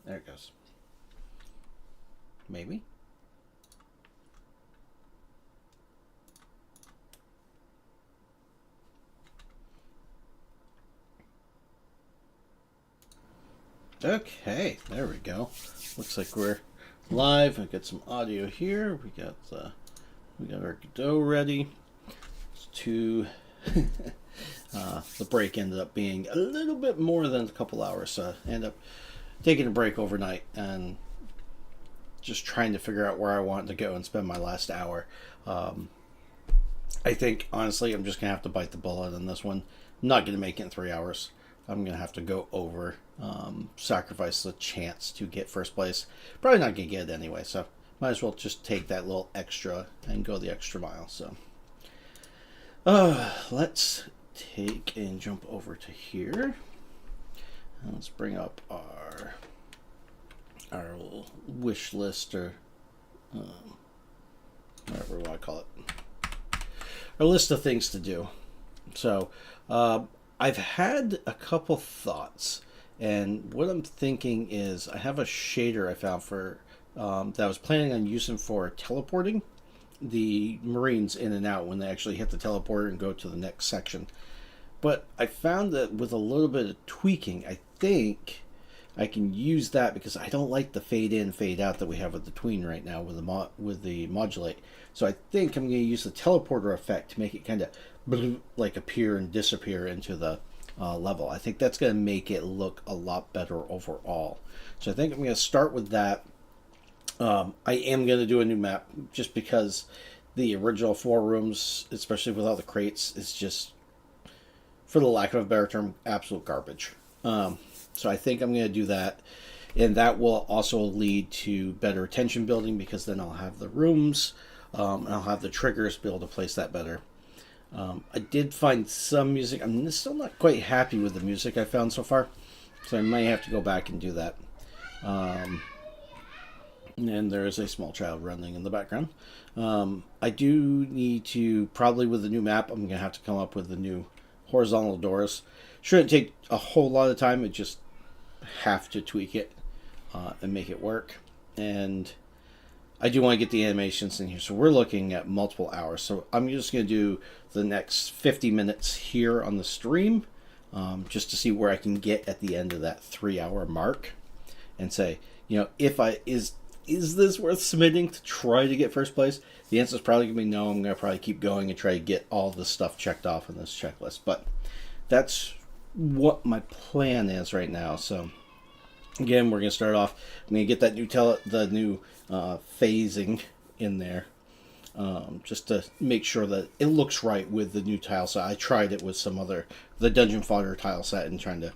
There it goes. Maybe. Okay, there we go. Looks like we're live. I got some audio here. We got our Godot ready. To the break ended up being a little bit more than a couple hours, so I ended up taking a break overnight and just trying to figure out where I wanted to go and spend my last hour. I think honestly, I'm just gonna have to bite the bullet on this one. I'm not gonna make it in 3 hours. I'm gonna have to go over, sacrifice the chance to get first place. Probably not gonna get it anyway, so might as well just take that little extra and go the extra mile. So, let's take and jump over to here. And let's bring up our little wish list, or whatever we want to call it. Our list of things to do. So, I've had a couple thoughts, and what I'm thinking is I have a shader I found for that I was planning on using for teleporting the Marines in and out when they actually hit the teleporter and go to the next section. But I found that with a little bit of tweaking, I think I can use that because I don't like the fade in, fade out that we have with the tween right now with the modulate. So I think I'm going to use the teleporter effect to make it kind of like appear and disappear into the level. I think that's going to make it look a lot better overall. So I think I'm going to start with that. I am going to do a new map just because the original 4 rooms, especially with all the crates, is just, for the lack of a better term, absolute garbage. So I think I'm going to do that. And that will also lead to better attention building because then I'll have the rooms, and I'll have the triggers to be able to place that better. I did find some music. I'm still not quite happy with the music I found so far. So I might have to go back and do that. And there is a small child running in the background. I do need to, probably with the new map, I'm going to have to come up with the new horizontal doors. Shouldn't take a whole lot of time. It just have to tweak it and make it work. And I do want to get the animations in here. So we're looking at multiple hours. So I'm just going to do the next 50 minutes here on the stream, just to see where I can get at the end of that 3-hour mark and say, is this worth submitting to try to get first place? The answer is probably going to be no. I'm going to probably keep going and try to get all the stuff checked off in this checklist. But that's what my plan is right now. So again, we're going to start off. I'm going to get that new phasing in there, just to make sure that it looks right with the new tile set. I tried it with the Dungeon Fodder tile set and trying to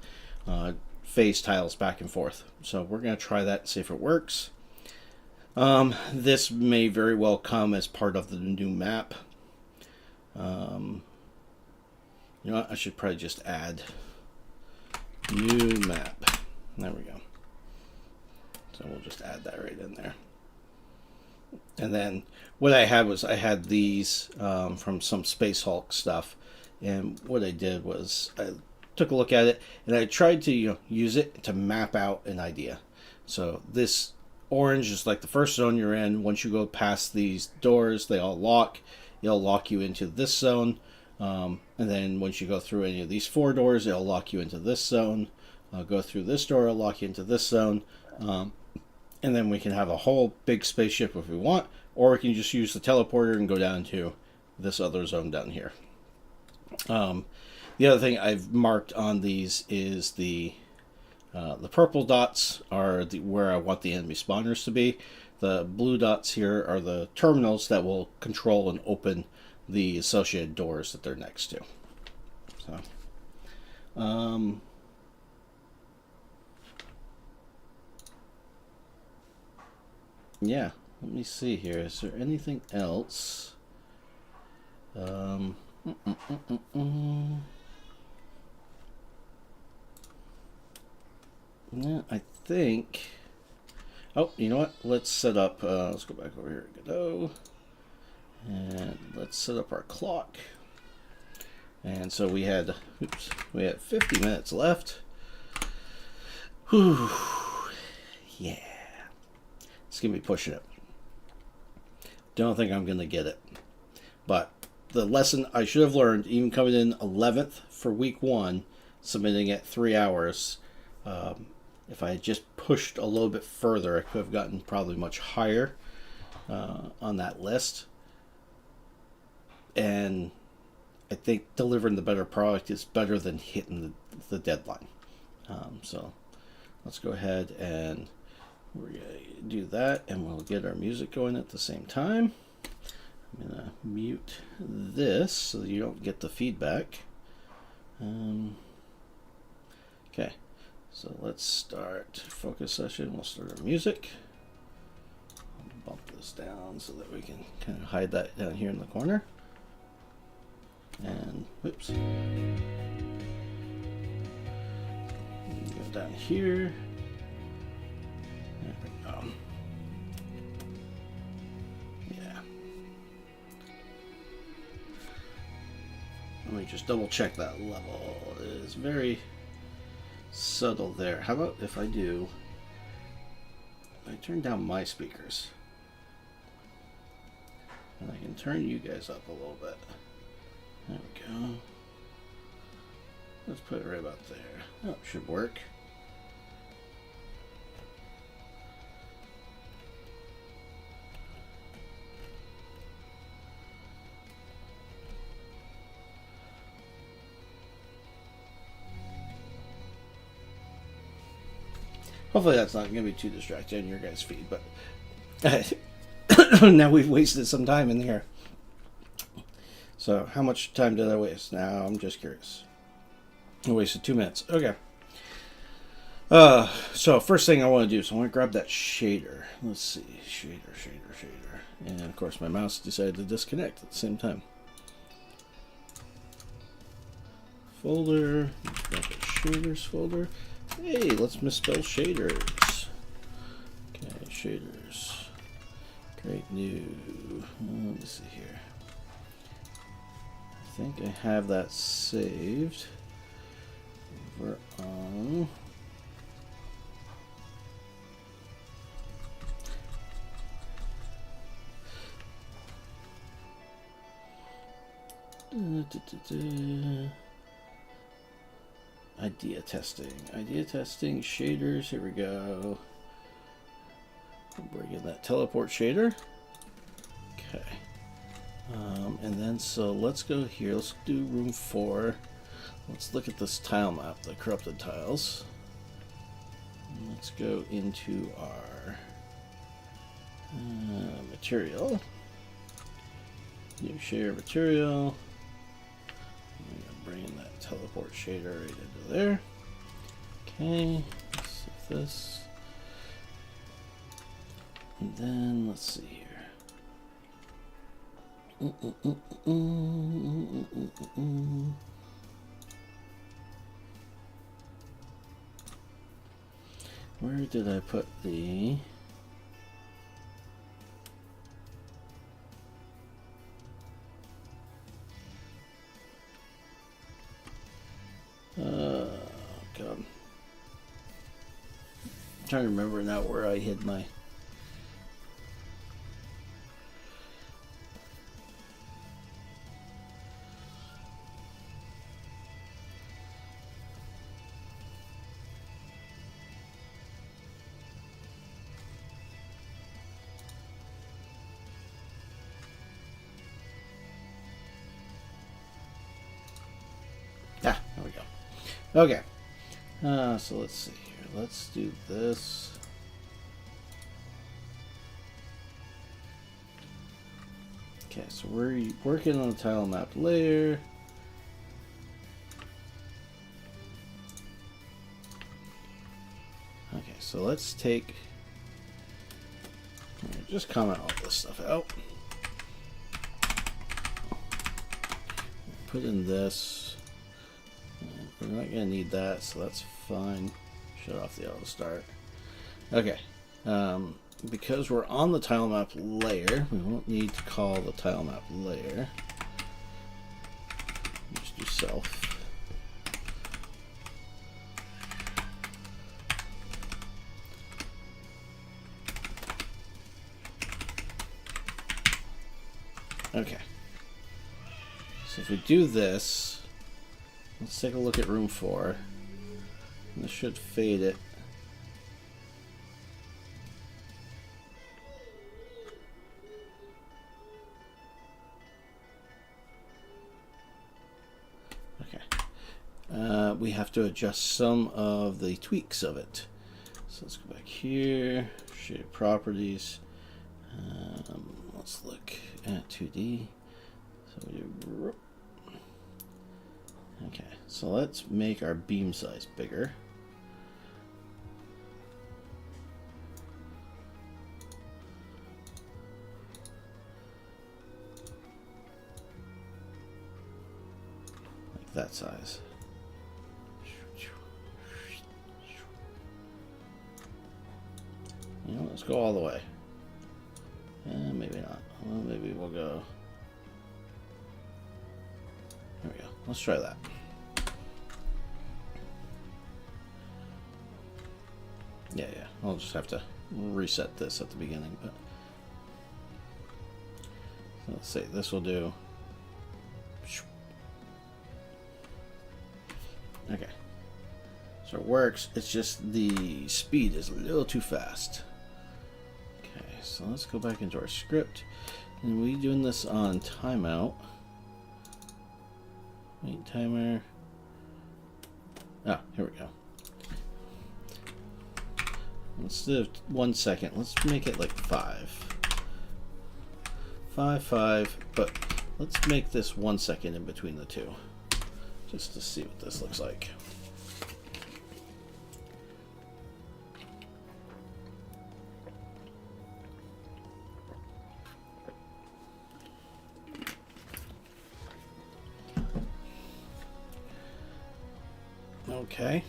phase tiles back and forth. So we're going to try that and see if it works. This may very well come as part of the new map. You know what? I should probably just add new map. There we go. So we'll just add that right in there. And then what I had these from some Space Hulk stuff. And what I did was I took a look at it and I tried to use it to map out an idea. So this orange is like the first zone you're in. Once you go past these doors, they all lock. It'll lock you into this zone. And then once you go through any of these 4 doors, it'll lock you into this zone. Go through this door, it'll lock you into this zone. And then we can have a whole big spaceship if we want. Or we can just use the teleporter and go down to this other zone down here. The other thing I've marked on these is the purple dots are where I want the enemy spawners to be. The blue dots here are the terminals that will control and open the associated doors that they're next to. So, yeah, let me see here. Is there anything else? Yeah, I think. Oh, you know what? Let's set up. Let's go back over here. Go. And let's set up our clock. And so we had 50 minutes left. Whew. Yeah. It's going to be pushing it. Don't think I'm going to get it. But the lesson I should have learned, even coming in 11th for week 1, submitting at 3 hours, if I had just pushed a little bit further, I could have gotten probably much higher on that list. And I think delivering the better product is better than hitting the deadline. So let's go ahead and we're going to do that, and we'll get our music going at the same time. I'm going to mute this so that you don't get the feedback. Okay, so let's start focus session. We'll start our music. I'll bump this down so that we can kind of hide that down here in the corner. And whoops. Go down here. There we go. Yeah. Let me just double check that level. It is very subtle there. How about if I turn down my speakers? And I can turn you guys up a little bit. There we go. Let's put it right about there. Oh, it should work. Hopefully that's not going to be too distracting on your guys' feed, but now we've wasted some time in here. So how much time did I waste? Now I'm just curious. I wasted 2 minutes. Okay. So first thing I want to do is I want to grab that shader. Let's see. Shader. And of course my mouse decided to disconnect at the same time. Folder. Grab the shaders folder. Hey, let's misspell shaders. Okay, shaders. Great new. Let me see here. I think I have that saved over on idea testing, shaders. Here we go. I'll bring in that teleport shader. Okay. And then so let's go here. Let's do room 4. Let's look at this tile map, the corrupted tiles. And let's go into our material. New share material. I'm going to bring in that teleport shader right into there. Okay, let's save this. And then let's see here. Where did I put the... God. I'm trying to remember now where I hid my... Ah, there we go. Okay. So let's see here. Let's do this. Okay, so we're working on the tile map layer. Okay, so let's take... just comment all this stuff out. Put in this. We're not going to need that, so that's fine. Shut off the auto start. Okay. Because we're on the tile map layer, we won't need to call the tile map layer. Just do self. Okay. So if we do this, let's take a look at room 4. And this should fade it. Okay. We have to adjust some of the tweaks of it. So let's go back here, shape properties. Let's look at 2D. So we do. Okay, so let's make our beam size bigger. Like that size. You know, let's go all the way. Maybe not. Well, maybe we'll go. There we go. Let's try that. Yeah. I'll just have to reset this at the beginning, but let's see. This will do. Okay. So it works. It's just the speed is a little too fast. Okay, so let's go back into our script. And we doing this on timeout. Wait, timer. Ah, here we go. Instead of 1 second, let's make it like 5. 5, but let's make this 1 second in between the two. Just to see what this looks like. Okay.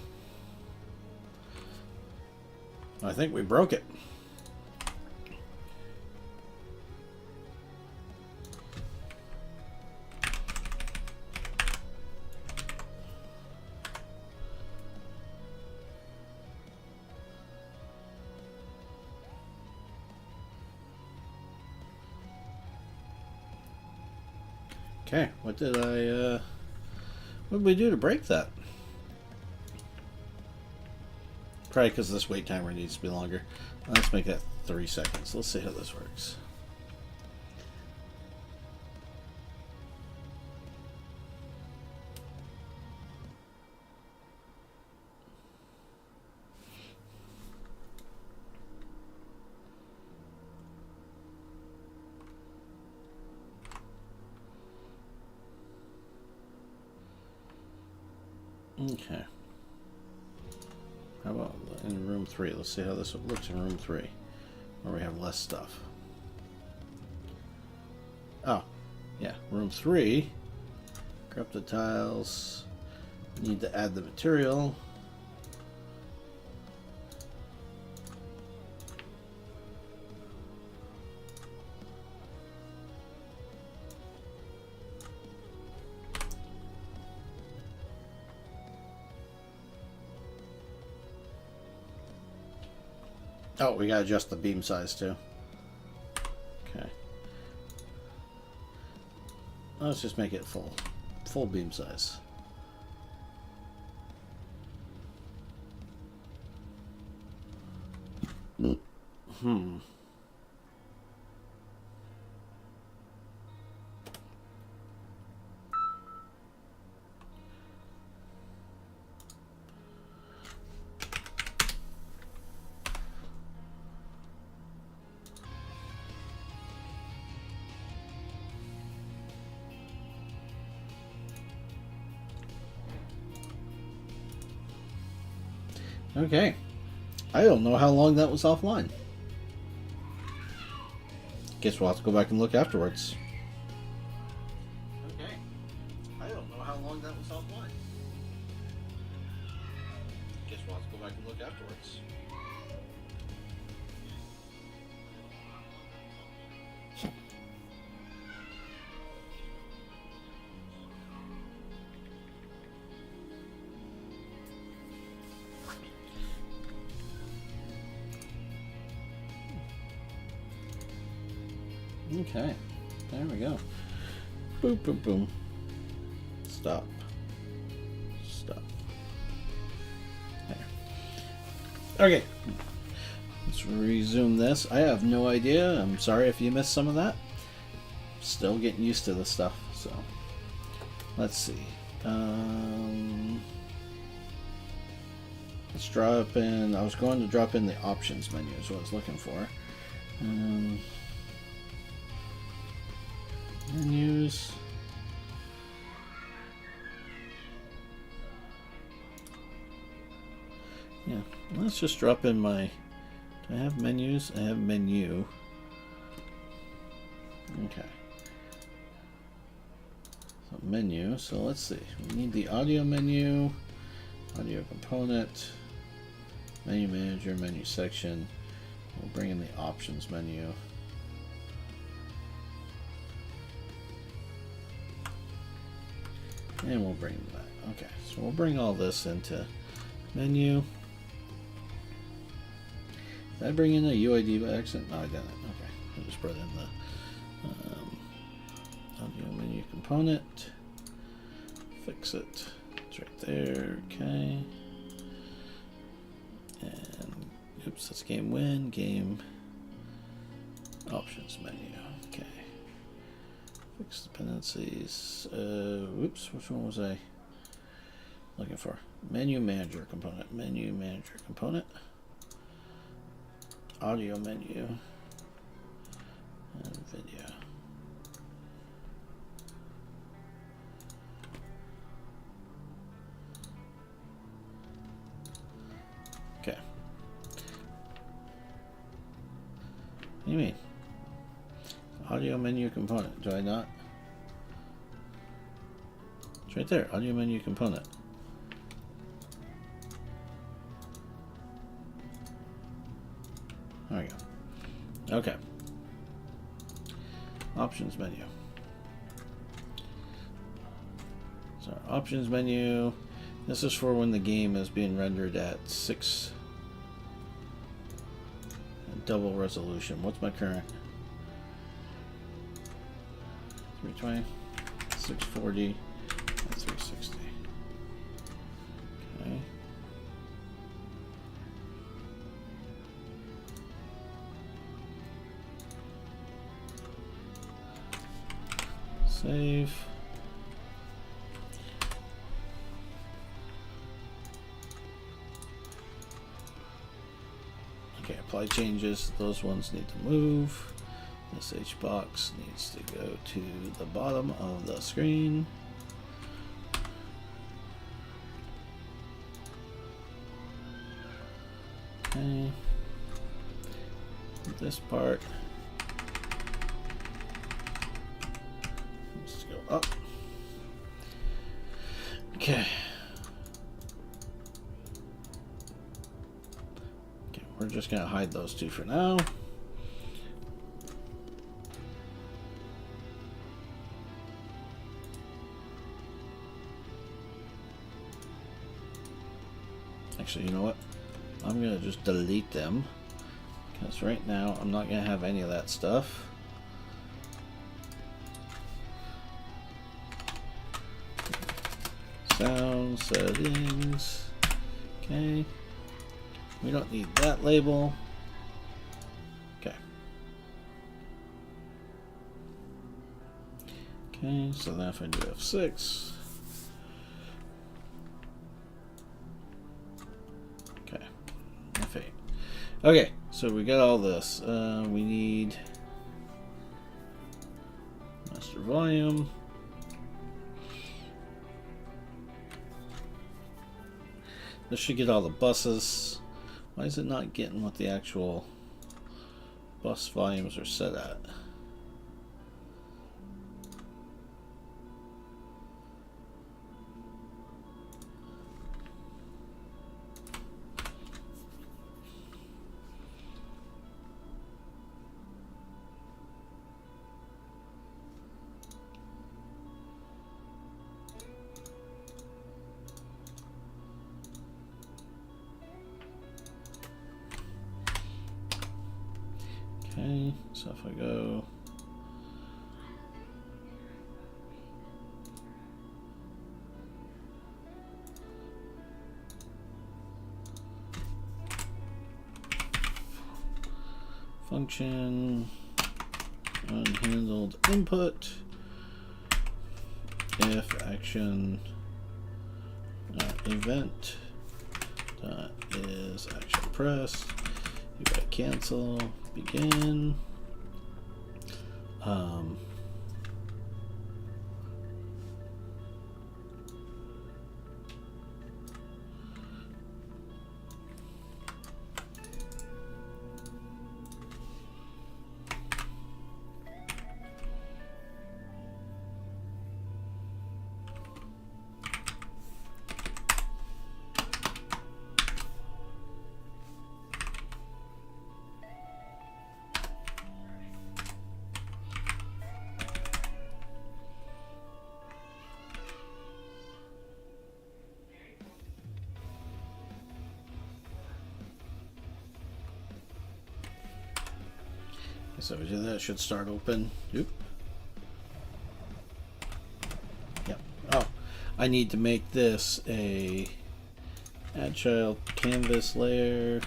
I think we broke it. Okay, what did we do to break that? Probably because this wait timer needs to be longer. Let's make that 3 seconds. Let's see how this works. Okay. How about in room 3? Let's see how this looks in room 3, where we have less stuff. Oh, yeah, room 3. Grab the tiles. Need to add the material. Oh, we gotta adjust the beam size too. Okay. Let's just make it full beam size. Okay. I don't know how long that was offline. Guess we'll have to go back and look afterwards. Okay. I don't know how long that was offline. Guess we'll have to go back and look afterwards. Okay. There we go. Boom, boom, boom. Stop. Stop. There. Okay. Let's resume this. I have no idea. I'm sorry if you missed some of that. Still getting used to this stuff. So, let's see. Let's drop in. I was going to drop in the options menu, is what I was looking for. Menus. Yeah, let's just drop in my. Do I have menus? I have menu. Okay. So menu. So let's see. We need the audio menu, audio component, menu manager, menu section. We'll bring in the options menu. And we'll bring that. Okay, so we'll bring all this into menu. Did I bring in a UID by accident? No, I didn't. Okay, I just brought in the audio menu component. Fix it. It's right there. Okay. And oops, that's game win. Game options menu. Okay. Fix dependencies. Oops, which one was I looking for? Menu manager component. Menu manager component. Audio menu. And video. Okay. What do you mean? Audio menu component. Do I not? It's right there. Audio menu component. There we go. Okay. Options menu. So options menu. This is for when the game is being rendered at 6 double resolution. What's my current? 320, 640, and 360. Okay. Save. Okay, apply changes. Those ones need to move. This H box needs to go to the bottom of the screen. Okay. This part needs to go up. Okay. Okay, we're just gonna hide those two for now. Actually, you know what? I'm going to just delete them because right now I'm not going to have any of that stuff. Sound settings. Okay. We don't need that label. Okay. Okay, so now if I do F6. Okay, so we got all this. We need master volume. This should get all the buses. Why is it not getting what the actual bus volumes are set at? Okay, so if I go function unhandled input if action event is action pressed, you got cancel begin. So we do that, should start open. Oop. Yep. Oh, I need to make this a add child canvas layer.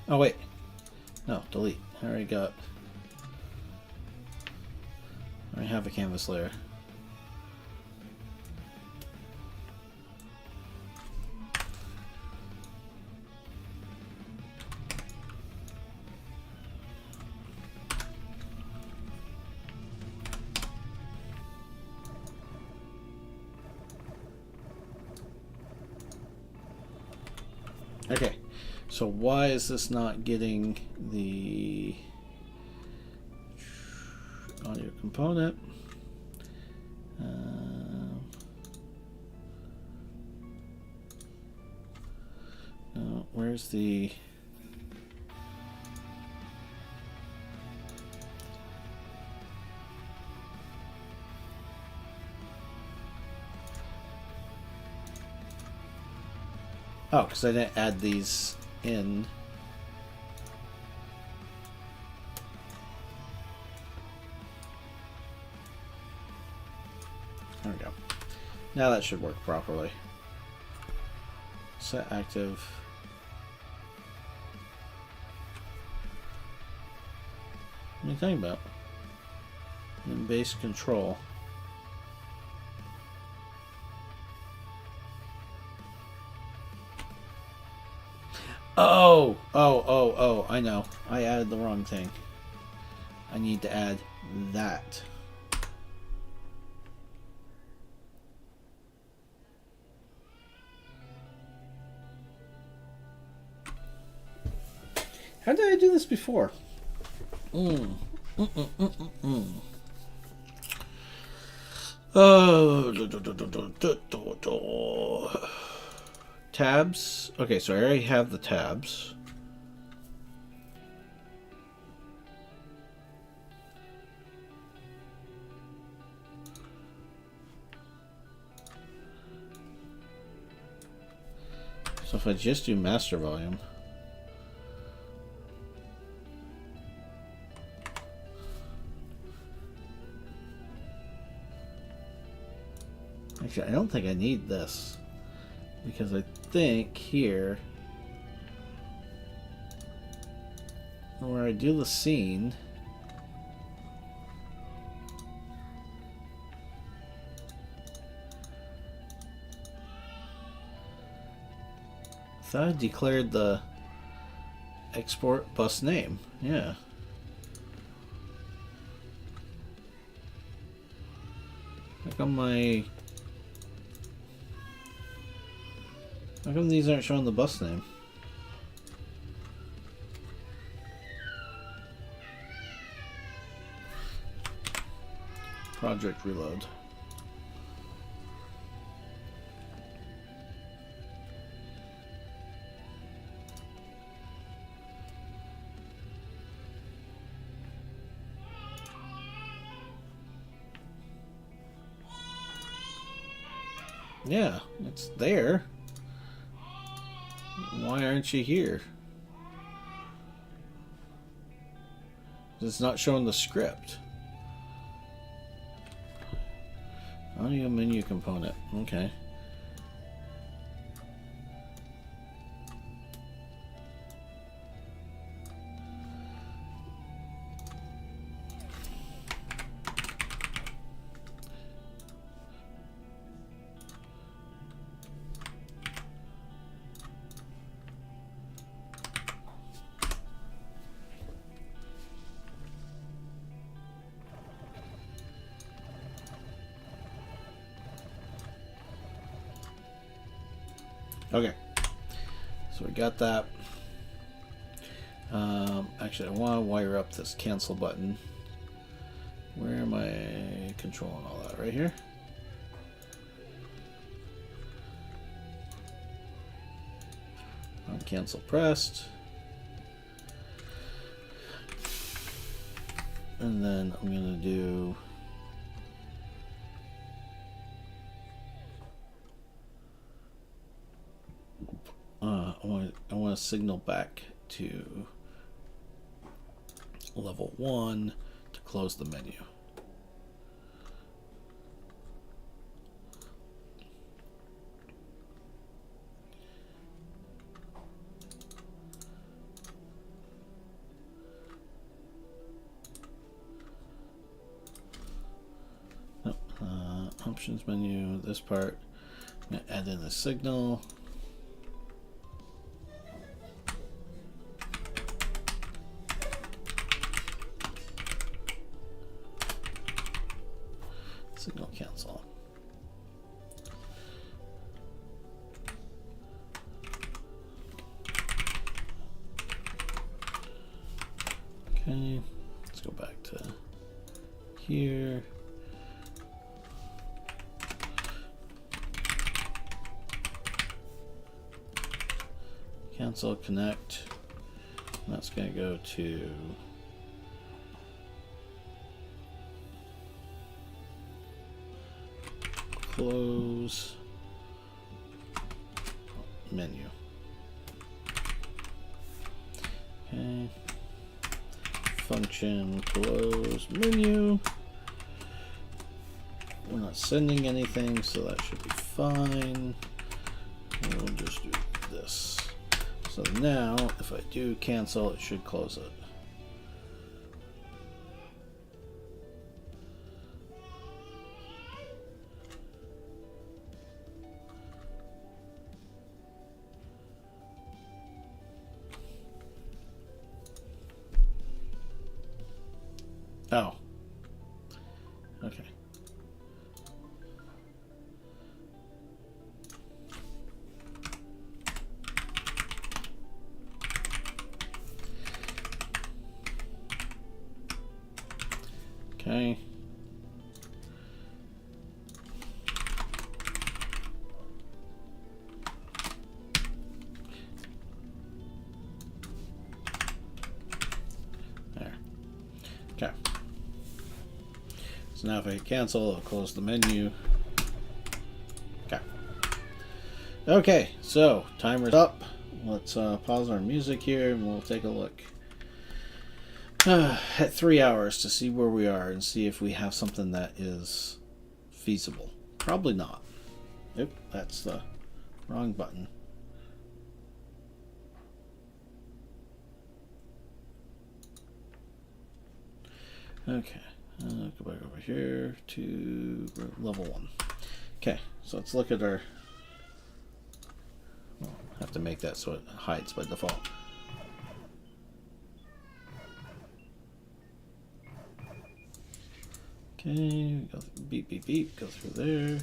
Oh wait, no, delete. I already have a canvas layer. Okay, so why is this not getting the audio component? No, where's the... Oh, because I didn't add these in. There we go. Now that should work properly. Set active. What are you talking about? In base control. Oh, I know. I added the wrong thing. I need to add that. How did I do this before? Tabs. Okay, so I already have the tabs. So if I just do master volume. Actually, I don't think I need this. Because I think here, where I do the scene, I thought I declared the export bus name. Yeah. How come these aren't showing the bus name? Project reload. Yeah, it's there. Why aren't you here? It's not showing the script. Audio menu component. Okay. Okay, so we got that. Actually, I want to wire up this cancel button. Where am I controlling all that? Right here? On cancel pressed. And then I'm going to do... I want to signal back to level 1 to close the menu. Nope. Options menu, this part. I'm going to add in the signal. Signal cancel. Okay, let's go back to here. Cancel, connect. That's going to go to close menu. Okay. Function close menu. We're not sending anything, so that should be fine. We'll just do this. So now, if I do cancel, it should close it. Oh. Okay. Okay. There. Okay. So now if I hit cancel, it'll close the menu. Okay. Okay, so timer's up. Let's pause our music here and we'll take a look at 3 hours to see where we are and see if we have something that is feasible. Probably not. Oop, that's the wrong button. Okay. Go back over here to level 1. Okay, so let's look at our... Well, have to make that so it hides by default. Okay, go beep, beep, beep, go through there.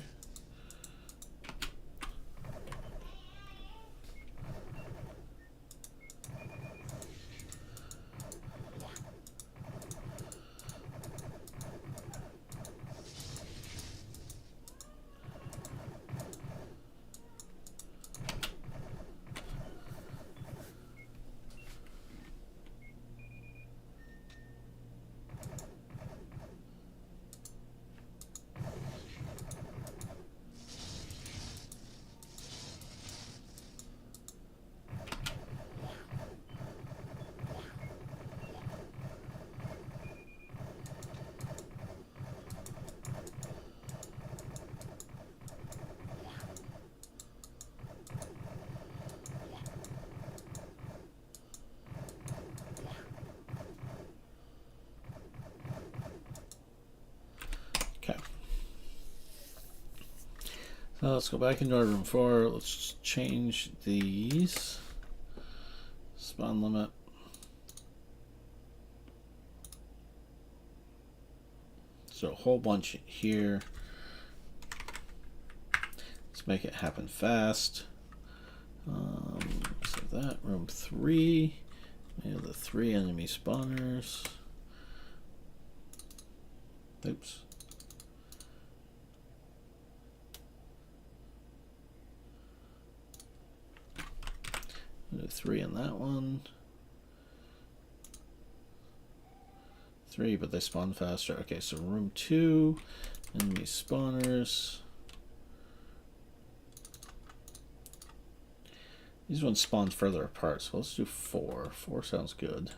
So let's go back into our room 4. Let's change these. Spawn limit. So a whole bunch here. Let's make it happen fast. So that room 3. We have the 3 enemy spawners. Oops. We'll do 3 in that one. 3, but they spawn faster. Okay, so room 2, enemy spawners. These ones spawn further apart, so let's do 4. 4 sounds good.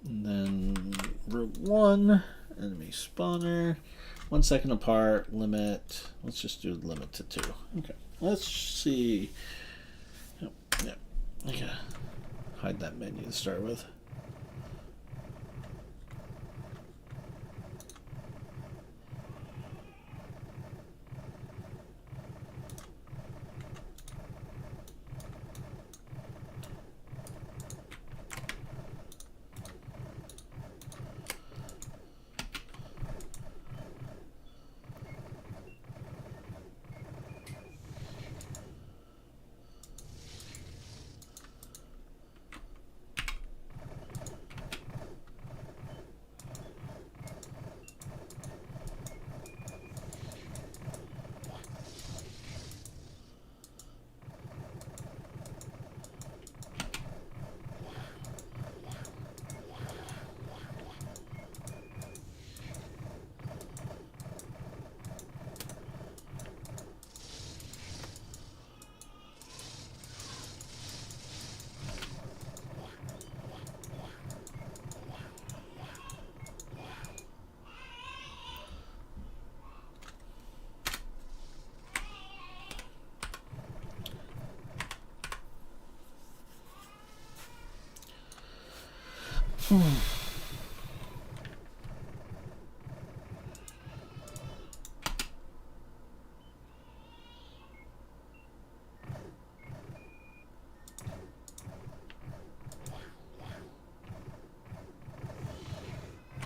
And then room 1, enemy spawner. 1 second apart, limit. Let's just do limit to 2. Okay, let's see. Yep. Okay. Hide that menu to start with.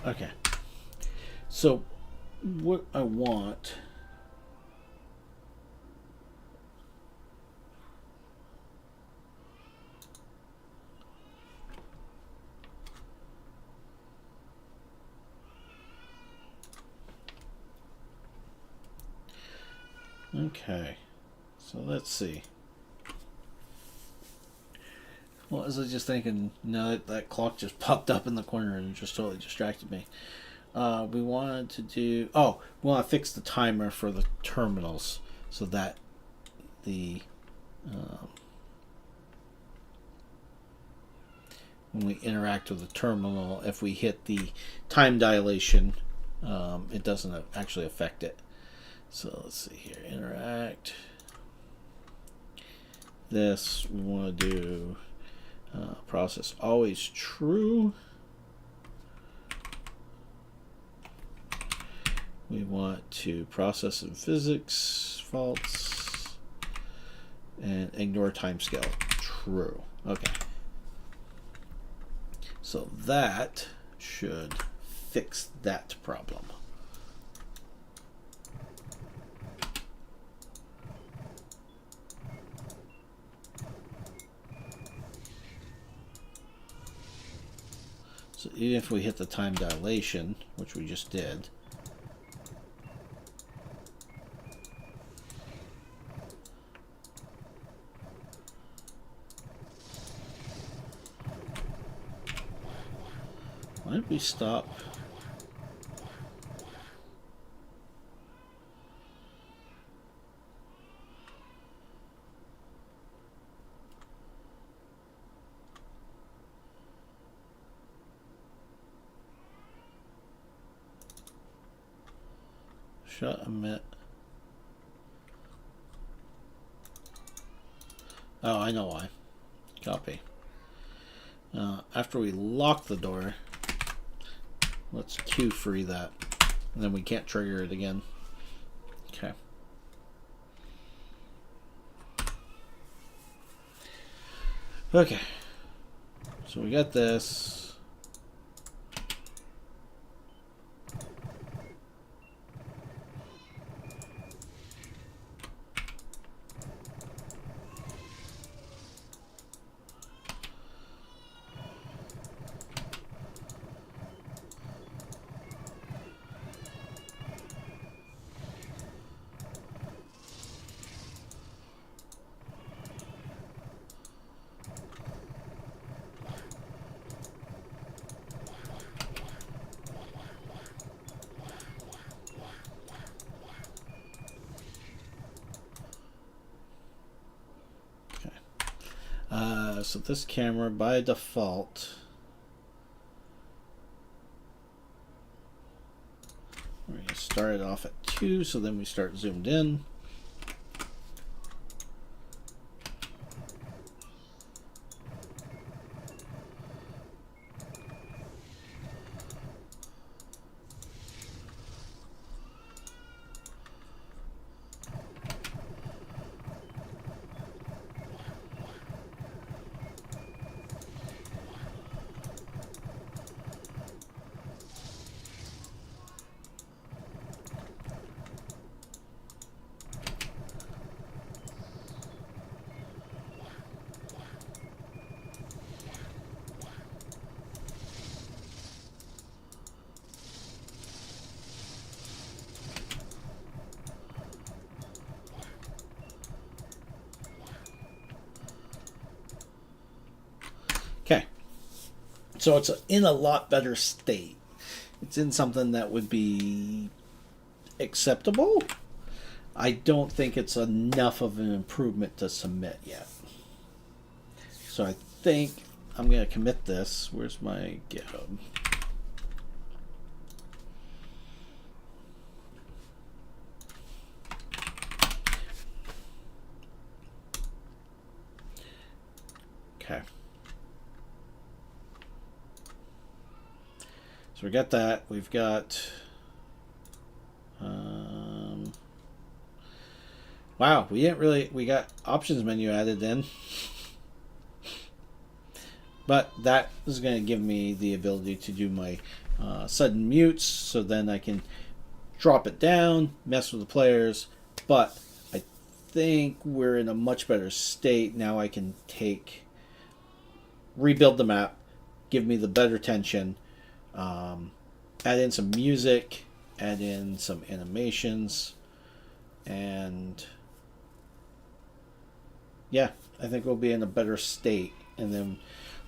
Okay. So what I want Okay, so let's see. Well, I was just thinking, no, that clock just popped up in the corner and just totally distracted me. We wanted to do, we want to fix the timer for the terminals so that the, when we interact with the terminal, if we hit the time dilation, it doesn't actually affect it. So let's see here, interact. This, we want to do process always true. We want to process in physics false and ignore timescale true. Okay. So that should fix that problem. So even if we hit the time dilation, which we just did, why did we stop? Shut emit. Oh, I know why. Copy. After we lock the door, let's queue free that. And then we can't trigger it again. Okay. Okay. So we got this. So this camera by default, we're going to start it off at 2, so then we start zoomed in. Okay, so it's in a lot better state. It's in something that would be acceptable. I don't think it's enough of an improvement to submit yet. So I think I'm going to commit this. Where's my GitHub? Okay. So we got that. We've got... wow, we got options menu added in. But that is going to give me the ability to do my sudden mutes, so then I can drop it down, mess with the players. But I think we're in a much better state. Now I can rebuild the map, give me the better tension, add in some music, add in some animations, and yeah, I think we'll be in a better state. And then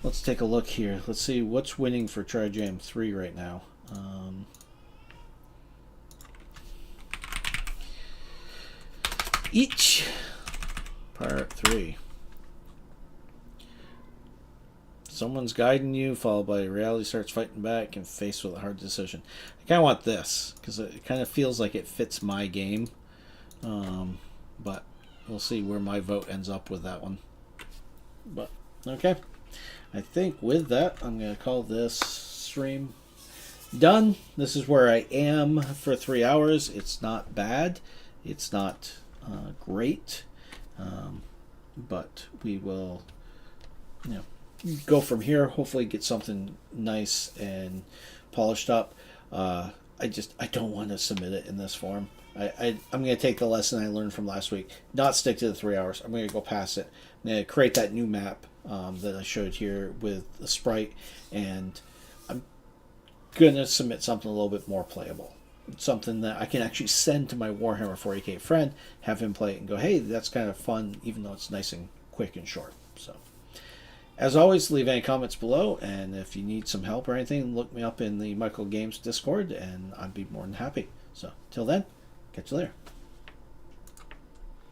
let's take a look here. Let's see what's winning for Trijam 3 right now. Each part 3. Someone's guiding you, followed by reality starts fighting back and faced with a hard decision. I kind of want this because it kind of feels like it fits my game. But we'll see where my vote ends up with that one. But okay, I think with that I'm going to call this stream done. This is where I am for 3 hours. It's not bad. It's not great. But we will, go from here. Hopefully get something nice and polished up. I don't want to submit it in this form. I'm going to take the lesson I learned from last week. Not stick to the 3 hours. I'm going to go past it. I'm going to create that new map that I showed here with the sprite, and I'm going to submit something a little bit more playable. Something that I can actually send to my Warhammer 40k friend, have him play it and go, hey, that's kind of fun, even though it's nice and quick and short. So, as always, leave any comments below, and if you need some help or anything, look me up in the Michael Games Discord, and I'd be more than happy. So, till then, catch you later.